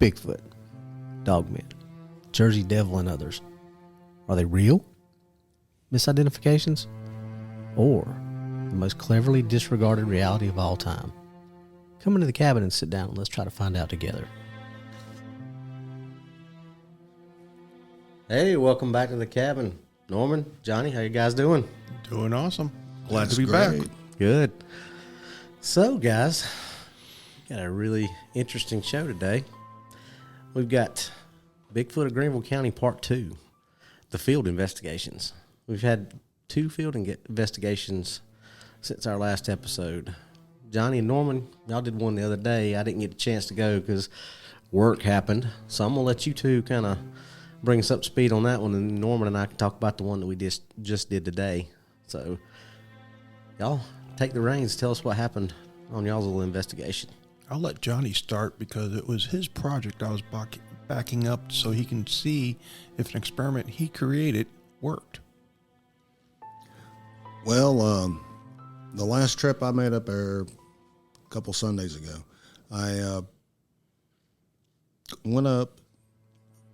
Bigfoot, Dogman, Jersey Devil, and others. Are they real? Misidentifications? Or the most cleverly disregarded reality of all time? Come into the cabin and sit down and let's try to find out together. Hey, welcome back to the cabin. Norman, Johnny, how you guys doing? Doing awesome. Glad That's to be great. back. Good. So, guys, got a really interesting show today. We've got Bigfoot of Greenville County Part 2, the field investigations. We've had 2 field investigations since our last episode. Johnny and Norman, y'all did one the other day. I didn't get a chance to go because work happened. So I'm going to let you two kind of bring us up to speed on that one, and Norman and I can talk about the one that we just did today. So y'all take the reins. Tell us what happened on y'all's little investigation. I'll let Johnny start because it was his project I was backing up so he can see if an experiment he created worked. Well, the last trip I made up there a couple Sundays ago, I went up,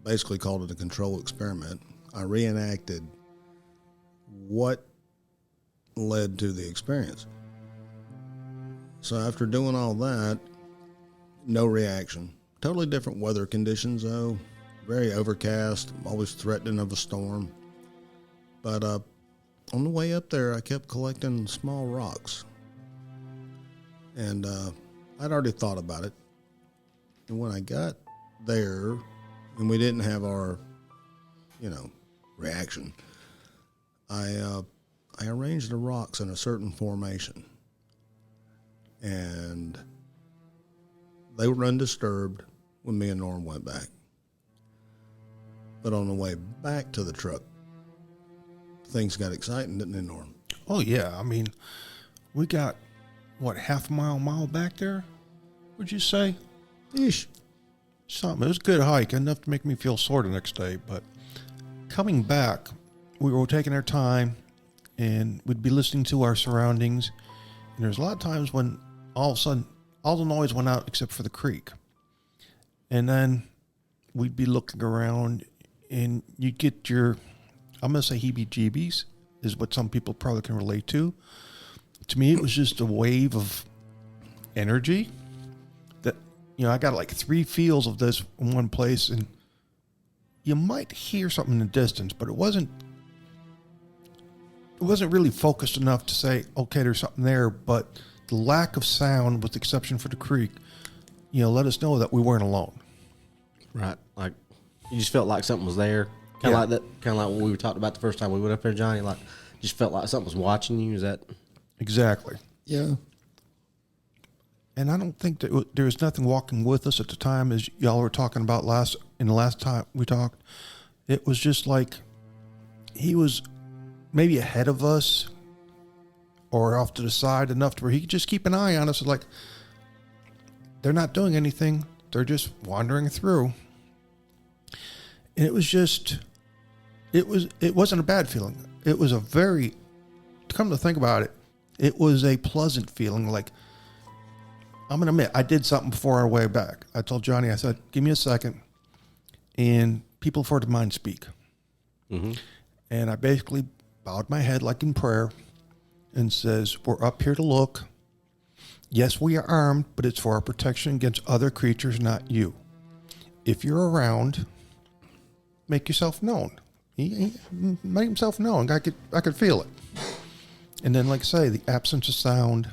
basically called it a control experiment. I reenacted what led to the experience. So after doing all that, no reaction. Totally different weather conditions, though. Very overcast, always threatening of a storm. But on the way up there, I kept collecting small rocks. And I'd already thought about it. And when I got there, and we didn't have our, reaction, I arranged the rocks in a certain formation. And they were undisturbed when me and Norm went back. But on the way back to the truck, things got exciting, didn't they, Norm? Oh, yeah. I mean, we got, half a mile back there? Would you say? Ish. Something. It was a good hike, enough to make me feel sore the next day. But coming back, we were taking our time, and we'd be listening to our surroundings. And there's a lot of times when all of a sudden, all the noise went out except for the creek. And then we'd be looking around, and you'd get your, I'm going to say heebie-jeebies, is what some people probably can relate to. To me, it was just a wave of energy that, I got like 3 feels of this in one place, and you might hear something in the distance, but it wasn't really focused enough to say, okay, there's something there. But the lack of sound, with the exception for the creek, let us know that we weren't alone. Right. Like, you just felt like something was there. Kind of like that. Kind of like what we were talking about the first time we went up there, Johnny. Like, just felt like something was watching you. Is that? Exactly. Yeah. And I don't think that there was nothing walking with us at the time, as y'all were talking about the last time we talked. It was just like he was maybe ahead of us or off to the side enough to where he could just keep an eye on us. Like, they're not doing anything. They're just wandering through. And it was just, it wasn't a bad feeling. It was a very, come to think about it, it was a pleasant feeling. Like, I'm going to admit, I did something before our way back. I told Johnny, I said, give me a second, and people for the mind speak. Mm-hmm. And I basically bowed my head like in prayer and says, we're up here to look. Yes, we are armed, but it's for our protection against other creatures, not you. If you're around, make yourself known. He made himself known. I could feel it. And then, like I say, the absence of sound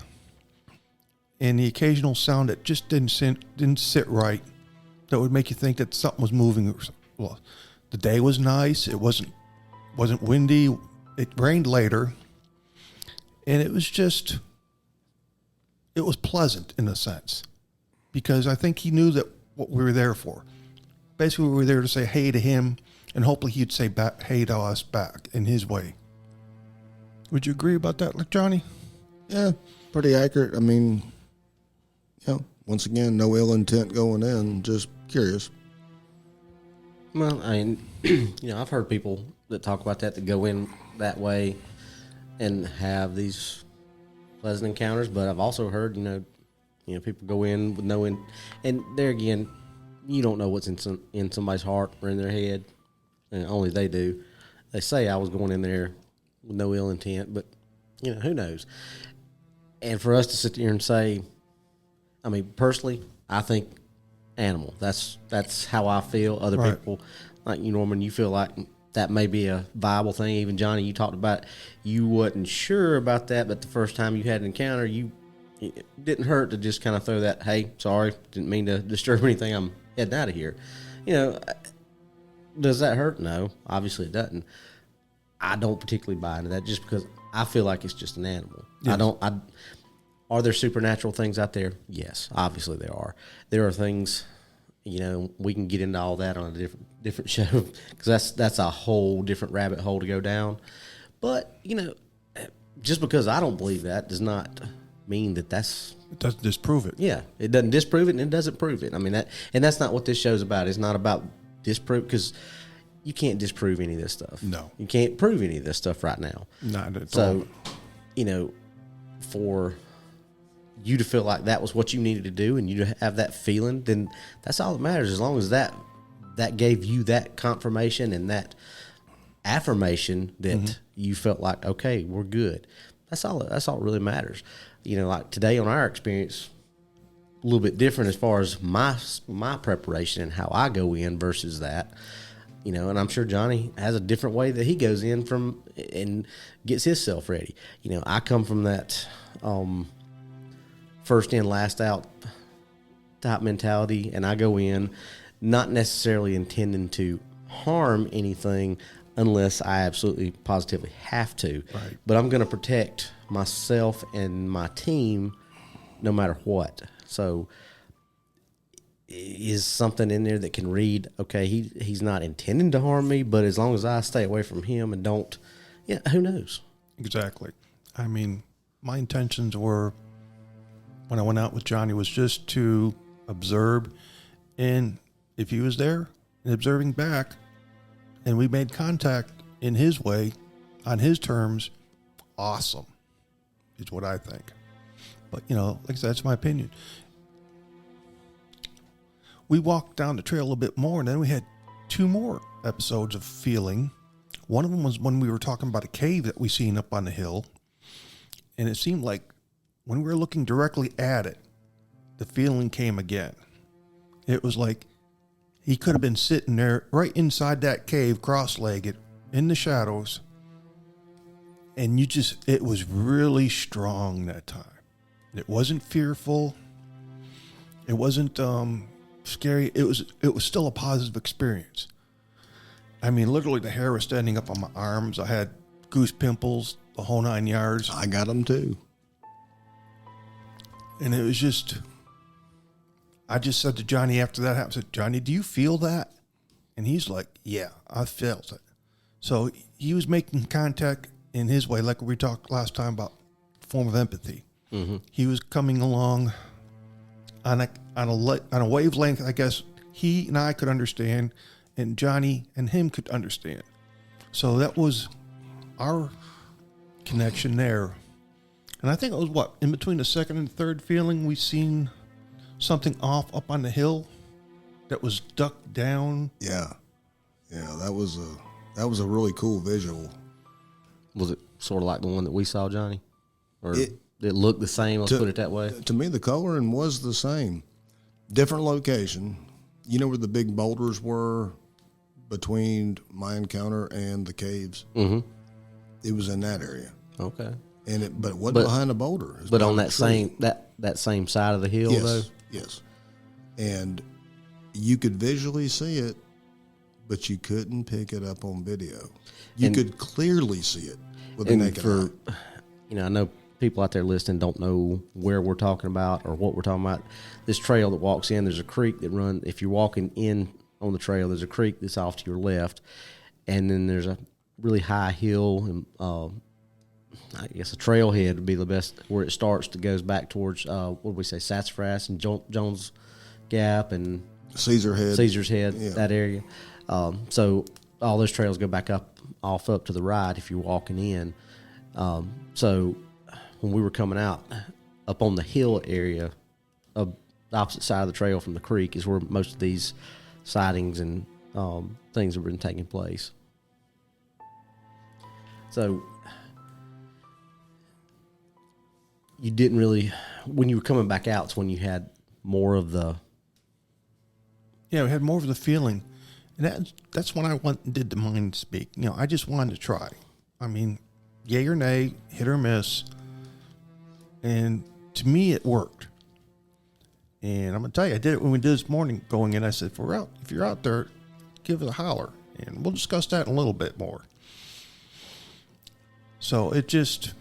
and the occasional sound that just didn't sit right, that would make you think that something was moving. Well, the day was nice. It wasn't windy. It rained later, and it was pleasant in a sense, because I think he knew that what we were there for. Basically, we were there to say hey to him, and hopefully he'd say hey to us back in his way. Would you agree about that, Johnny? Yeah, pretty accurate. I mean, once again, no ill intent going in, just curious. Well, I mean, I've heard people that talk about that go in that way and have these pleasant encounters, but I've also heard, people go in with no, and there again, you don't know what's in somebody's heart or in their head, and only they do. They say I was going in there with no ill intent, but who knows? And for us to sit there and say, I mean, personally, I think animal. That's how I feel. Other Right. people, like you, Norman, you feel like that may be a viable thing. Even Johnny, you talked about you wasn't sure about that, but the first time you had an encounter, it didn't hurt to just kind of throw that, hey, sorry, didn't mean to disturb anything. I'm heading out of here. Does that hurt? No, obviously it doesn't. I don't particularly buy into that just because I feel like it's just an animal. Yes. Are there supernatural things out there? Yes, obviously there are. There are things, we can get into all that on a different show because that's a whole different rabbit hole to go down. But, just because I don't believe that does not mean that that's... It doesn't disprove it. Yeah, it doesn't disprove it and it doesn't prove it. I mean, that's not what this show's about. It's not about disprove, because you can't disprove any of this stuff. No. You can't prove any of this stuff right now. Not at all. So, for you to feel like that was what you needed to do and you to have that feeling, then that's all that matters. As long as that gave you that confirmation and that affirmation that you felt like, okay, we're good. That's all that really matters. Like today on our experience, a little bit different as far as my preparation and how I go in versus that. And I'm sure Johnny has a different way that he goes in from and gets himself ready. I come from that first in, last out type mentality, and I go in not necessarily intending to harm anything unless I absolutely positively have to. Right. But I'm going to protect myself and my team no matter what. So is something in there that can read, okay, he's not intending to harm me, but as long as I stay away from him and don't, who knows? Exactly. I mean, my intentions were, when I went out with Johnny, was just to observe, and if he was there and observing back, and we made contact in his way, on his terms, awesome, is what I think. But, like I said, that's my opinion. We walked down the trail a little bit more, and then we had 2 more episodes of feeling. One of them was when we were talking about a cave that we seen up on the hill, and it seemed like when we were looking directly at it, the feeling came again. It was like he could have been sitting there right inside that cave, cross-legged, in the shadows, and it was really strong that time. It wasn't fearful. It wasn't scary. It was still a positive experience. I mean, literally the hair was standing up on my arms. I had goose pimples, the whole 9 yards. I got them too. And it was just, I just said to Johnny after that happened, I said, Johnny, do you feel that? And he's like, yeah, I felt it. So he was making contact in his way, like we talked last time about form of empathy. Mm-hmm. He was coming along on a wavelength, I guess he and I could understand, and Johnny and him could understand. So that was our connection there. And I think it was in between the second and third feeling, we seen something off up on the hill that was ducked down. Yeah, that was a really cool visual. Was it sort of like the one that we saw, Johnny? Or it looked the same, let's put it that way? To me, the coloring was the same. Different location. You know where the big boulders were between my encounter and the caves? Mm-hmm. It was in that area. Okay. But it wasn't behind the boulder. But on that same side of the hill, though? Yes. And you could visually see it, but you couldn't pick it up on video. You could clearly see it with the naked eye. I know people out there listening don't know where we're talking about or what we're talking about. This trail that walks in, there's a creek that runs. If you're walking in on the trail, there's a creek that's off to your left, and then there's a really high hill, and I guess a trailhead would be the best where it starts. That goes back towards what would we say, Sassafras and Jones Gap and Caesar's Head, that area. So all those trails go back up to the right if you're walking in. So when we were coming out up on the hill area, the opposite side of the trail from the creek is where most of these sightings and things have been taking place. So you didn't really, when you were coming back out, it's when you had more of the... Yeah, we had more of the feeling. And that's when I went and did the mind speak. I just wanted to try. I mean, yay or nay, hit or miss. And to me, it worked. And I'm going to tell you, I did it when we did this morning going in. I said, if you're out there, give it a holler. And we'll discuss that in a little bit more. So it just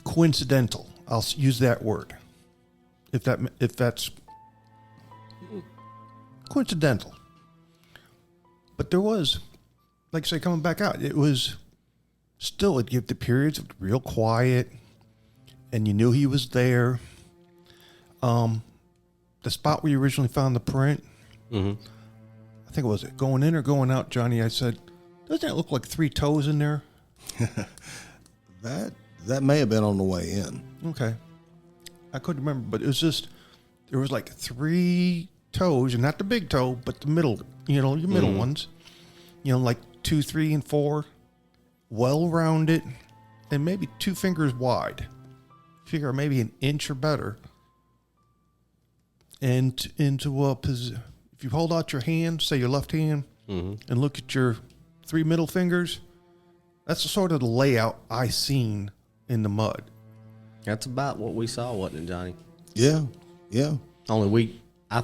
coincidental. I'll use that word. If that's coincidental. But there was, like I say, coming back out, it was still, it'd give the periods of real quiet, and you knew he was there. The spot where you originally found the print, I think it was going in or going out, Johnny, I said, doesn't that look like 3 toes in there? That may have been on the way in. Okay. I couldn't remember, but it was just, there was like 3 toes, and not the big toe, but the middle, your middle ones, like 2, 3, and 4, well-rounded, and maybe 2 fingers wide. Figure maybe an inch or better. And into a position, if you hold out your hand, say your left hand, and look at your 3 middle fingers, that's the sort of the layout I seen in the mud. That's about what we saw, wasn't it, Johnny? Yeah. Only I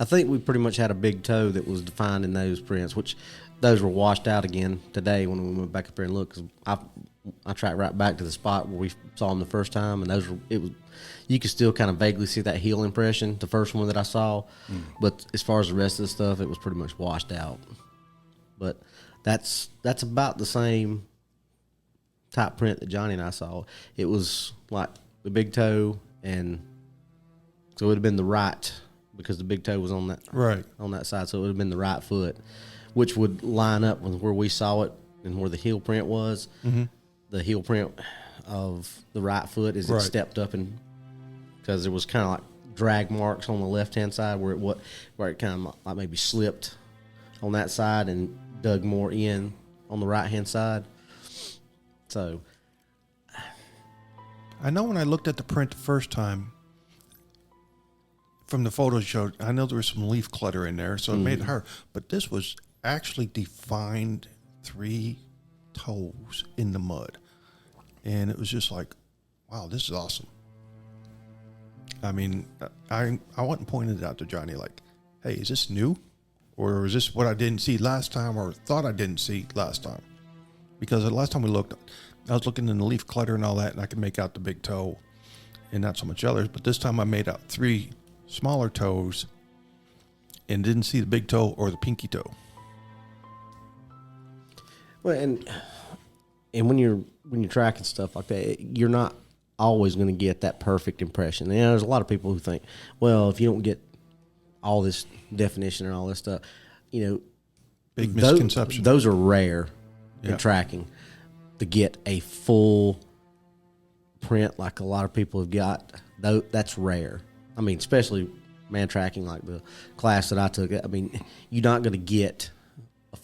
think we pretty much had a big toe that was defined in those prints, which those were washed out again today when we went back up there and looked. 'Cause I tracked right back to the spot where we saw them the first time, and you could still kind of vaguely see that heel impression, the first one that I saw. But as far as the rest of the stuff, it was pretty much washed out. But that's about the same type print that Johnny and I saw. It was like the big toe, and so it would have been the right, because the big toe was on that side, so it would have been the right foot, which would line up with where we saw it and where the heel print was. The heel print of the right foot is it stepped up, and because there was kind of like drag marks on the left hand side where it kind of like maybe slipped on that side and dug more in on the right hand side. So I know when I looked at the print the first time, from the photos you showed, I know there was some leaf clutter in there, so it made it hard. But this was actually defined 3 toes in the mud. And it was just like, wow, this is awesome. I mean, I went and pointed it out to Johnny like, hey, is this new? Or is this what I didn't see last time or thought I didn't see last time? Because the last time we looked, I was looking in the leaf clutter and all that, and I could make out the big toe and not so much others. But this time I made out 3 smaller toes and didn't see the big toe or the pinky toe. Well, and when you're tracking stuff like that, you're not always going to get that perfect impression. And there's a lot of people who think, well, if you don't get all this definition and all this stuff, big misconception. Those are rare in tracking, to get a full print like a lot of people have got. That's rare. I mean, especially man tracking like the class that I took. I mean, you're going to get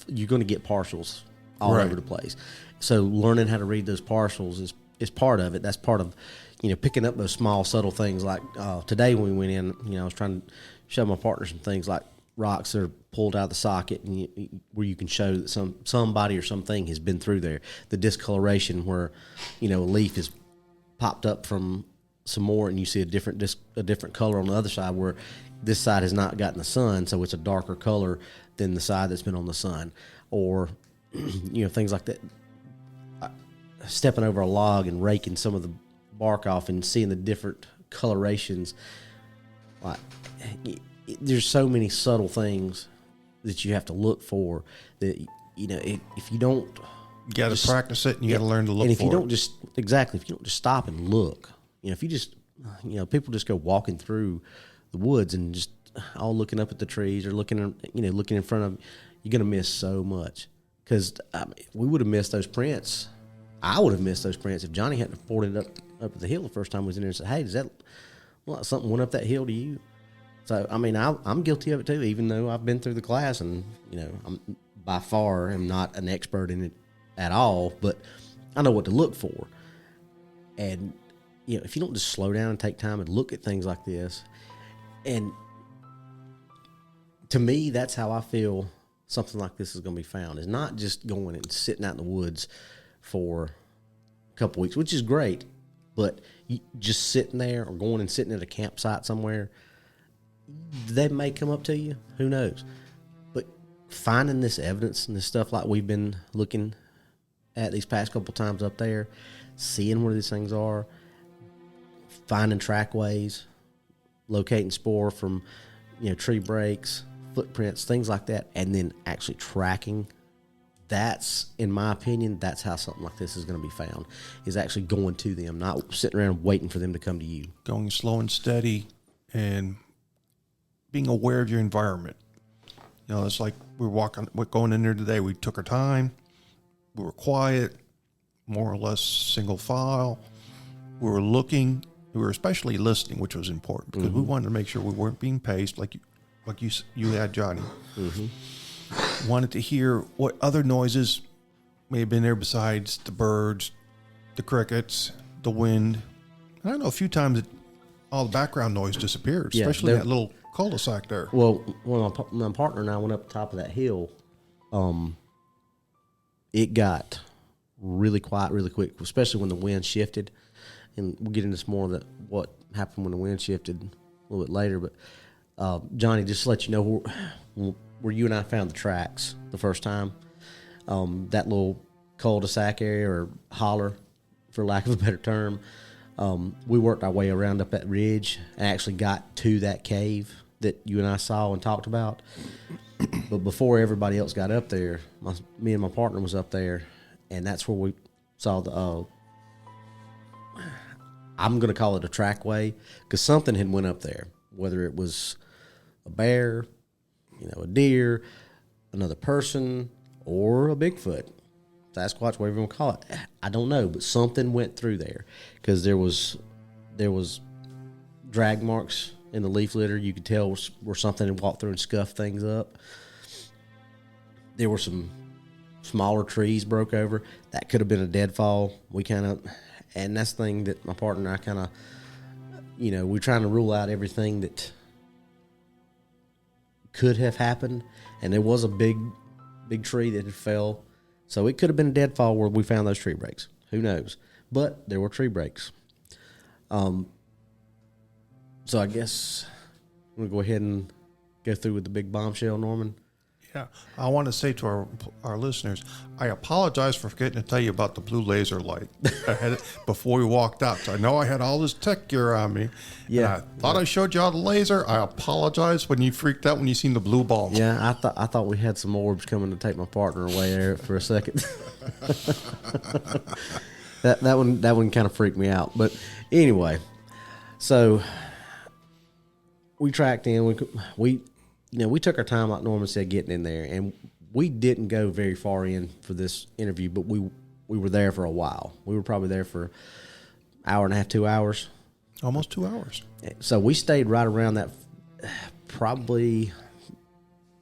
partials all over the place. So learning how to read those partials is part of it. That's part of, picking up those small, subtle things. Like today when we went in, I was trying to show my partner some things like rocks that are pulled out of the socket, and where you can show that somebody or something has been through there. The discoloration where, a leaf is popped up from some more, and you see a different color on the other side, where this side has not gotten the sun, so it's a darker color than the side that's been on the sun, or things like that. Stepping over a log and raking some of the bark off and seeing the different colorations. Like, there's so many subtle things that you have to look for that, if you don't, you got to practice it and you got to learn to look for it. And if you don't just stop and look, if you just, people just go walking through the woods and just all looking up at the trees or looking in front of them, you're going to miss so much. Because we would have missed those prints. I would have missed those prints if Johnny hadn't pointed up the hill the first time we was in there and said, hey, does that Well, something went up that hill to you. So, I mean, I'm guilty of it too, even though I've been through the class and, I'm by far am not an expert in it at all, but I know what to look for. And, if you don't just slow down and take time and look at things like this, and to me, that's how I feel something like this is going to be found. Is not just going and sitting out in the woods for a couple weeks, which is great, but just sitting there or going and sitting at a campsite somewhere, they may come up to you. Who knows? But finding this evidence and this stuff like we've been looking at these past couple times up there, seeing where these things are, finding trackways, locating spoor from, tree breaks, footprints, things like that, and then actually tracking. That's, in my opinion, that's how something like this is going to be found, is actually going to them, not sitting around waiting for them to come to you. Going slow and steady and being aware of your environment. It's like we're going in there today. We took our time. We were quiet, more or less single file. We were looking. We were especially listening, which was important because we wanted to make sure we weren't being paced like you had, Johnny. Wanted to hear what other noises may have been there besides the birds, the crickets, the wind. And I know a few times all the background noise disappeared, especially in that little cul-de-sac there. Well, when my partner and I went up the top of that hill, it got really quiet really quick, especially when the wind shifted. And we'll get into some more of what happened when the wind shifted a little bit later. But Johnny, just to let you know where you and I found the tracks the first time, that little cul-de-sac area or holler, for lack of a better term, we worked our way around up that ridge and actually got to that cave that you and I saw and talked about. But before everybody else got up there, me and my partner was up there, and that's where we saw the I'm going to call it a trackway, because something had went up there, whether it was a bear, a deer, another person, or a Bigfoot, Sasquatch, whatever you want to call it. I don't know, but something went through there, because there was drag marks in the leaf litter. You could tell where something had walked through and scuffed things up. There were some smaller trees broke over. That could have been a deadfall. And that's the thing that my partner and I kind of, we're trying to rule out everything that could have happened. And there was a big tree that had fell. So it could have been a deadfall where we found those tree breaks. Who knows? But there were tree breaks. So I guess I'm going to go ahead and go through with the big bombshell, Norman. Yeah, I want to say to our listeners, I apologize for forgetting to tell you about the blue laser light. I had it before we walked out. So I know I had all this tech gear on me. Yeah, and I thought I showed you all the laser. I apologize when you freaked out when you seen the blue ball. Yeah, I thought we had some orbs coming to take my partner away there for a second. that one kind of freaked me out. But anyway, so we tracked in. We took our time, like Norman said, getting in there, and we didn't go very far in for this interview, but we were there for a while. We were probably there for an hour and a half, 2 hours. Almost 2 hours. So we stayed right around that, probably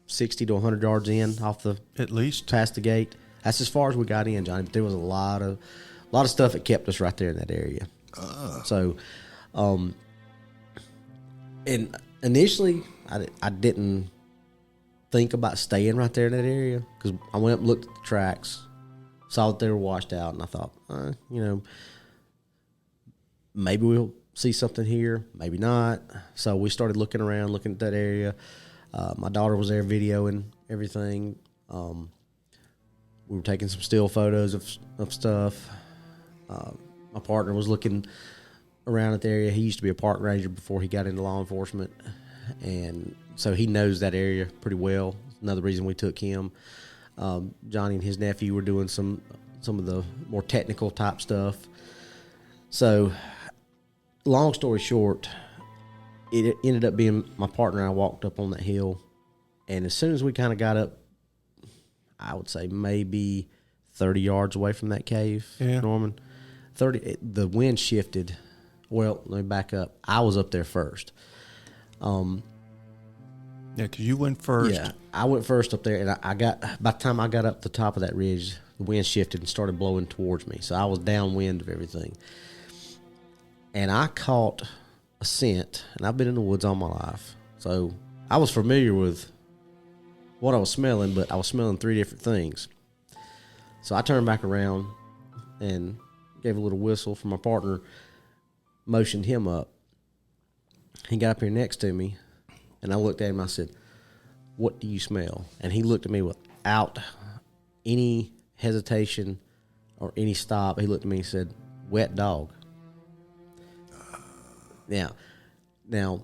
60 to 100 yards in off the, at least past the gate. That's as far as we got in, Johnny. But there was a lot of stuff that kept us right there in that area. So, and initially, I didn't think about staying right there in that area, because I went up and looked at the tracks, saw that they were washed out, and I thought, maybe we'll see something here, maybe not. So we started looking around, looking at that area. My daughter was there videoing everything. We were taking some still photos of stuff. My partner was looking around at the area. He used to be a park ranger before he got into law enforcement, and so he knows that area pretty well. Another reason we took him. Johnny and his nephew were doing some of the more technical type stuff. So, long story short, it ended up being my partner and I walked up on that hill, and as soon as we kind of got up, I would say maybe 30 yards away from that cave, yeah. Norman. The wind shifted Well, let me back up. I was up there first. Yeah, because you went first. Yeah, I went first up there, and I got, by the time I got up the top of that ridge, the wind shifted and started blowing towards me. So I was downwind of everything. And I caught a scent, and I've been in the woods all my life. So I was familiar with what I was smelling, but I was smelling 3 different things. So I turned back around and gave a little whistle for my partner, motioned him up. He got up here next to me, and I looked at him. I said, "What do you smell?" And he looked at me without any hesitation or any stop. He looked at me and said, "Wet dog." Now,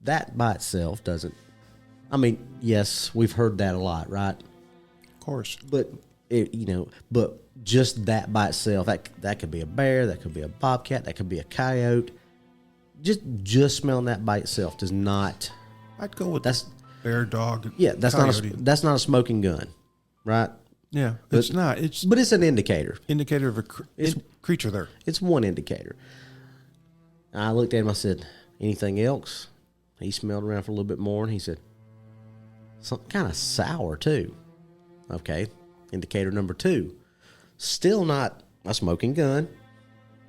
that by itself doesn't. I mean, yes, we've heard that a lot, right? Of course. But but just that by itself, that could be a bear, that could be a bobcat, that could be a coyote. Just smelling that by itself does not. I'd go with That's bear, dog. Yeah, that's coyote. not a smoking gun, right? Yeah, it's not. It's But it's an indicator. indicator of a creature there. It's one indicator. I looked at him. I said, "Anything else?" He smelled around for a little bit more, and he said, "Something kind of sour too." Okay, indicator number 2. Still not a smoking gun,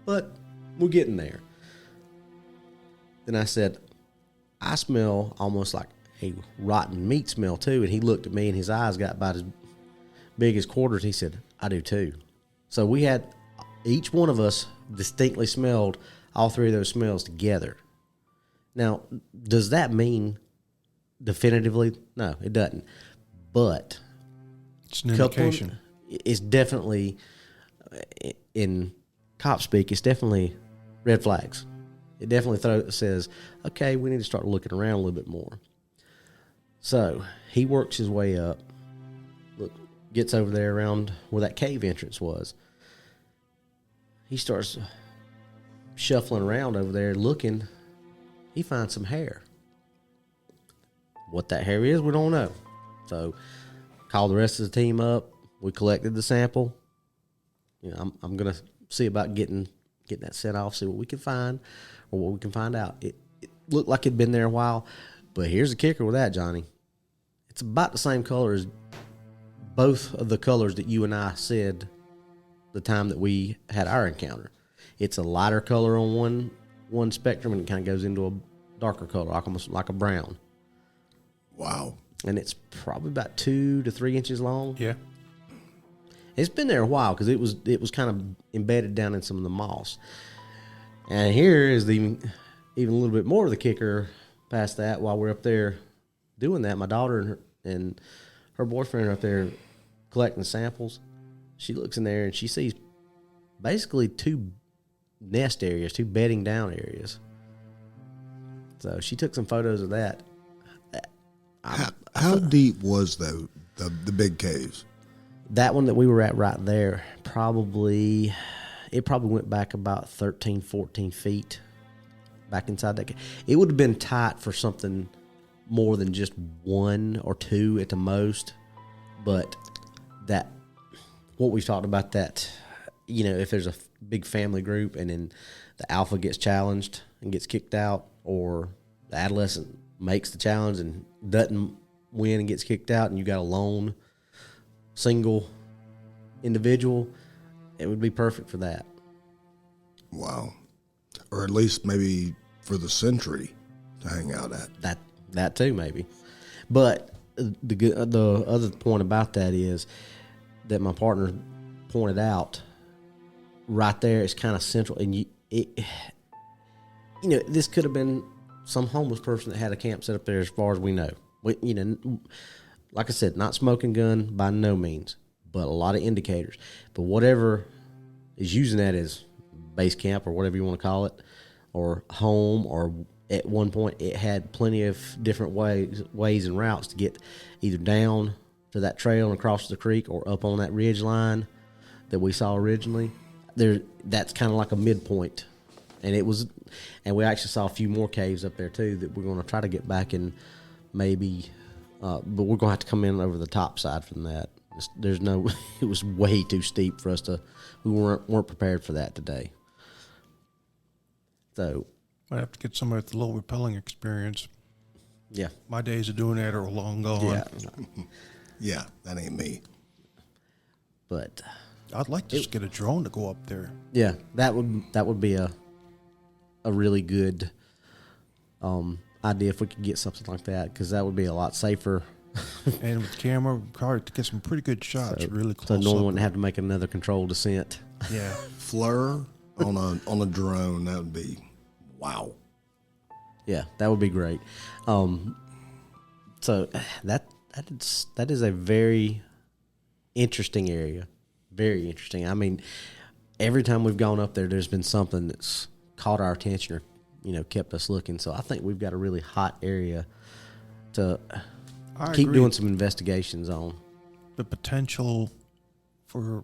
but we're getting there. Then I said, "I smell almost like a rotten meat smell too." And he looked at me, and his eyes got about as big as quarters. He said, "I do too." So we had, each one of us distinctly smelled all 3 of those smells together. Now, does that mean definitively? No, it doesn't. But It's an indication. it's definitely, in cop speak, it's definitely red flags. It definitely says, okay, we need to start looking around a little bit more. So he works his way up, gets over there around where that cave entrance was. He starts shuffling around over there looking. He finds some hair. What that hair is, we don't know. So called the rest of the team up. We collected the sample. I'm gonna see about getting that set off, see what we can find or what we can find out. It looked like it'd been there a while, but here's the kicker with that, Johnny. It's about the same color as both of the colors that you and I said the time that we had our encounter. It's a lighter color on one spectrum, and it kind of goes into a darker color, almost like a brown. Wow. And it's probably about 2 to 3 inches long. Yeah. It's been there a while because it was kind of embedded down in some of the moss. And here is even a little bit more of the kicker past that. While we're up there doing that, my daughter and her boyfriend are up there collecting samples. She looks in there and she sees basically 2 nest areas, 2 bedding down areas. So she took some photos of that. How deep was the big caves? That one that we were at right there, it probably went back about 13, 14 feet back inside that cave. It would have been tight for something more than just 1 or 2 at the most. But what we've talked about, that, if there's a big family group and then the alpha gets challenged and gets kicked out, or the adolescent makes the challenge and doesn't win and gets kicked out, and you got a lone single individual, it would be perfect for that. Wow. Or at least maybe for the century to hang out at. That too, maybe. But the other point about that is that my partner pointed out right there, it's kind of central, and this could have been some homeless person that had a camp set up there, as far as we know. Like I said, not smoking gun by no means, but a lot of indicators. But whatever is using that as base camp, or whatever you want to call it, or home, or at one point it had plenty of different ways and routes to get either down to that trail and across the creek, or up on that ridge line that we saw originally. That's kind of like a midpoint. And we actually saw a few more caves up there too that we're going to try to get back in, maybe, but we're going to have to come in over the top side from that. It was way too steep for us we weren't prepared for that today. So, Might have to get somebody with a low rappelling experience. yeah. My days of doing that are long gone. Yeah. Yeah, that ain't me. But I'd like to just get a drone to go up there. yeah, that would be a really good idea if we could get something like that, because that would be a lot safer. And with camera, probably to get some pretty good shots, really So close no one up. wouldn't have to make another controlled descent. Yeah. FLIR on a drone, that would be wow. Yeah, that would be great. So that is a very interesting area. Very interesting. I mean, every time we've gone up there, there's been something that's caught our attention or, kept us looking. So I think we've got a really hot area to I keep agree. doing some investigations on. The potential for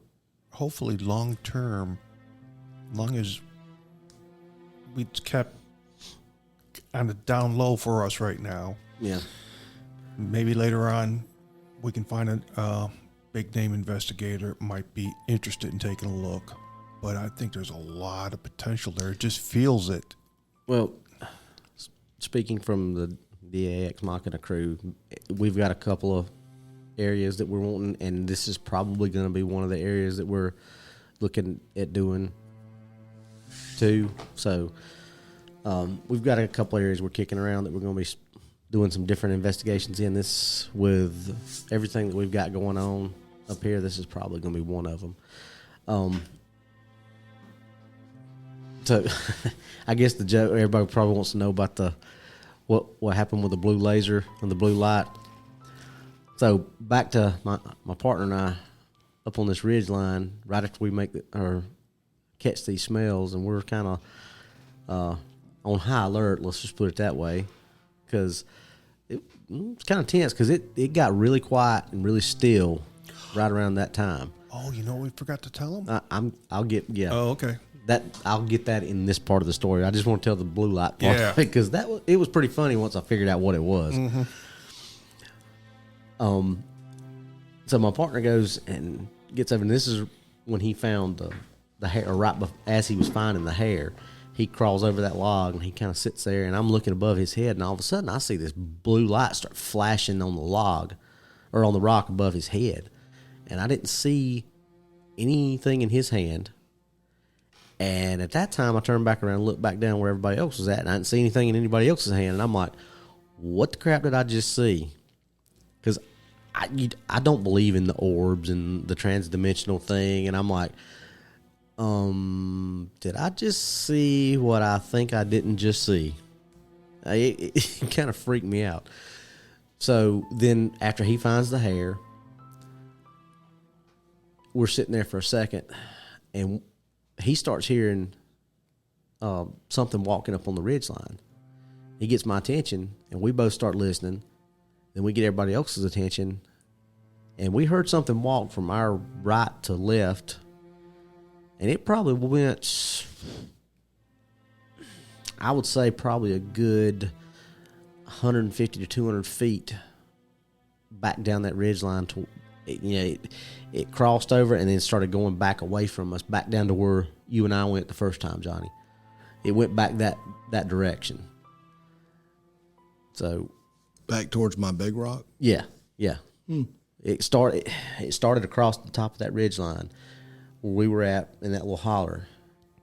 hopefully long term, long as we kept on the down low for us right now. Yeah. Maybe later on we can find a big name investigator might be interested in taking a look. But I think there's a lot of potential there. It just feels it. Well, speaking from the DAX Machina crew, we've got a couple of areas that we're wanting, and this is probably going to be one of the areas that we're looking at doing too. So we've got a couple areas we're kicking around that we're going to be doing some different investigations in. This, with everything that we've got going on up here, this is probably going to be one of them. So I guess the joke, everybody probably wants to know about what happened with the blue laser and the blue light. So back to my partner and I up on this ridge line right after we catch these smells, and we're kind of on high alert. Let's just put it that way, because it's kind of tense, because it got really quiet and really still right around that time. Oh, we forgot to tell them? I'll get Oh, okay. I'll get that in this part of the story. I just want to tell the blue light part, Yeah. because it was pretty funny once I figured out what it was. Mm-hmm. So my partner goes and gets over, and this is when he found the hair, or as he was finding the hair. He crawls over that log and he kind of sits there, and I'm looking above his head, and all of a sudden I see this blue light start flashing on the log, or on the rock above his head, and I didn't see anything in his hand. And at that time, I turned back around and looked back down where everybody else was at, and I didn't see anything in anybody else's hand. And I'm like, what the crap did I just see? Because I don't believe in the orbs and the transdimensional thing. And I'm like, did I just see what I think I didn't just see? It kind of freaked me out. So then after he finds the hair, we're sitting there for a second, and he starts hearing something walking up on the ridge line. He gets my attention, and we both start listening. Then we get everybody else's attention, and we heard something walk from our right to left, and it probably went, I would say, probably a good 150 to 200 feet back down that ridge line. It crossed over and then started going back away from us, back down to where you and I went the first time, Johnny. It went back that direction. So Back towards my big rock? yeah. It started across the top of that ridge line where we were at in that little holler.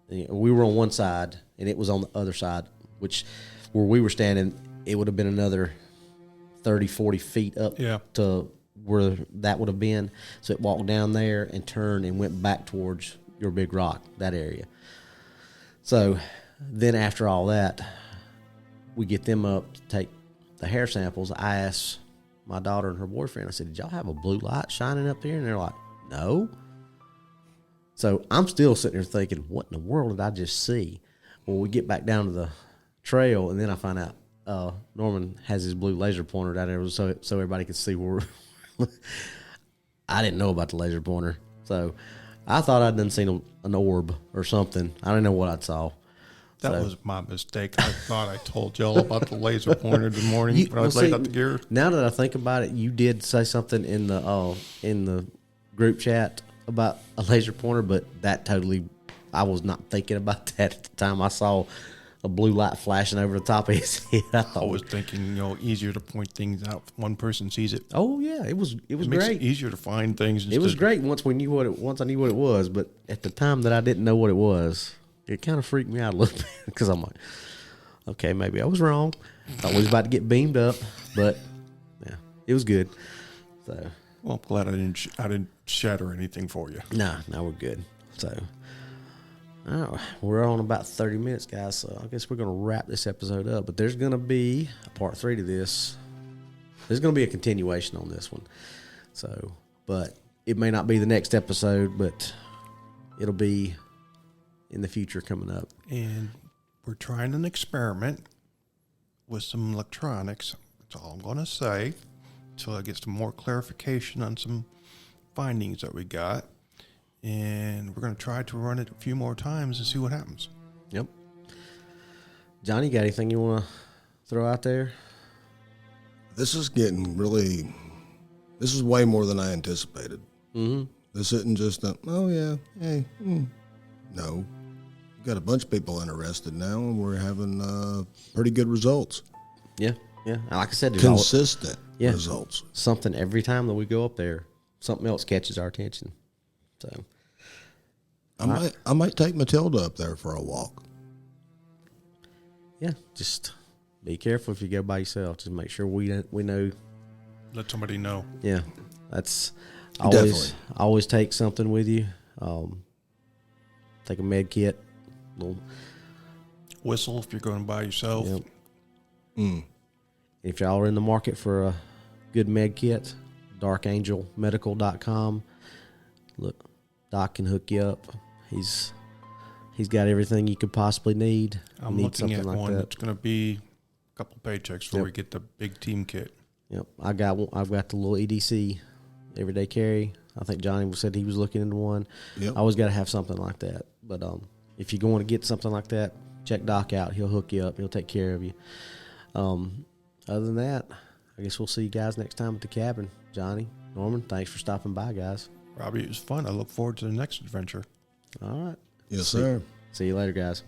We were on one side, and it was on the other side, which where we were standing, it would have been another 30, 40 feet up to where that would have been. So it walked down there and turned and went back towards your big rock, that area. So then after all that, we get them up to take the hair samples. I asked my daughter and her boyfriend, I said, did y'all have a blue light shining up there? And they're like, no. So I'm still sitting there thinking, what in the world did I just see? Well, we get back down to the trail, and then I find out Norman has his blue laser pointer down there so everybody could see where I didn't know about the laser pointer. So I thought I'd done seen an orb or something. I didn't know what I saw. That was my mistake. I thought I told y'all about the laser pointer this morning when I was laying out the gear. Now that I think about it, you did say something in the group chat about a laser pointer, but that totally, I was not thinking about that at the time. I saw a blue light flashing over the top of his head. I was thinking, easier to point things out. One person sees it. Oh yeah, it was Makes great. it easier to find things. It was great once I knew what it was, but at the time that I didn't know what it was, it kind of freaked me out a little bit because I'm like, okay, maybe I was wrong. Thought we was about to get beamed up, but yeah, it was good. So, well, I'm glad I didn't shatter anything for you. nah, we're good. So, we're on about 30 minutes, guys. So I guess we're gonna wrap this episode up. But there's gonna be a part 3 to this. There's gonna be a continuation on this one. So, but it may not be the next episode, but it'll be in the future coming up. And we're trying an experiment with some electronics. That's all I'm going to say until I get some more clarification on some findings that we got. And we're going to try to run it a few more times and see what happens. Yep. Johnny, got anything you want to throw out there? This is getting really, this is way more than I anticipated. Mm-hmm. This isn't just oh yeah, hey, no. We've got a bunch of people interested now, and we're having pretty good results. Yeah. Like I said, there's consistent results. Something every time that we go up there, something else catches our attention. So, I might take Matilda up there for a walk. Yeah, just be careful if you go by yourself. Just make sure we know. Let somebody know. Yeah, that's always take something with you. Take a med kit. Little whistle if you're going by yourself. Yep. If y'all are in the market for a good med kit, darkangelmedical.com. Look, Doc can hook you up. He's got everything you could possibly need. I'm looking at like one that's going to be a couple paychecks before we get the big team kit. Yep, I've got the little EDC everyday carry. I think Johnny said he was looking into one. Yep. I always got to have something like that. But if you're going to get something like that, check Doc out. He'll hook you up. He'll take care of you. Other than that, I guess we'll see you guys next time at the cabin. Johnny, Norman, thanks for stopping by, guys. Robbie, it was fun. I look forward to the next adventure. All right. Yes, sir. See you later, guys.